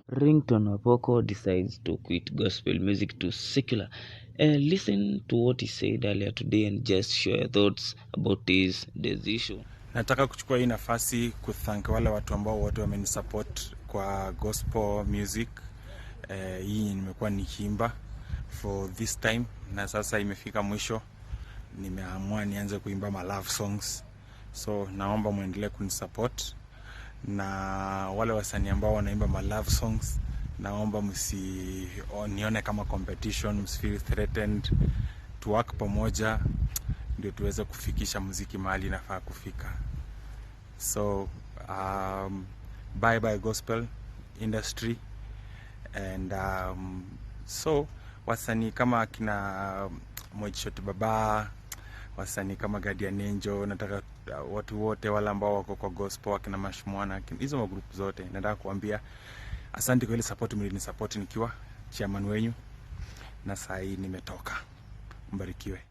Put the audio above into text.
Ringtone Apoko decides to quit gospel music to secular. Listen to what he said earlier today and just share your thoughts about his decision. Nataka kuchukua hii nafasi kuthank wale watu ambao wote wamenisupport kwa gospel music. Hii nimekuwa nikiimba for this time na sasa imefika mwisho. Nimeamua nianze kuimba ma love songs. So naomba muendelee kunisupport. Na wale wasanii ambao wanaimba ma love songs, naomba msinione kama competition, msifeel threatened. To work pamoja ndio tuweze kufikisha muziki mahali inafaa kufika. So bye bye gospel industry. And so wasanii kama kina Mochoti Baba, wasanii kama Guardian Angel, nataka watu wote wale ambao wako kwa gospel, kina Mashmwana, hizo magroup zote, nataka kuambia asante kwa ile support mlinisupport nikiwa chairman wenyu, na sasa hii nimetoka. Mbarikiwe.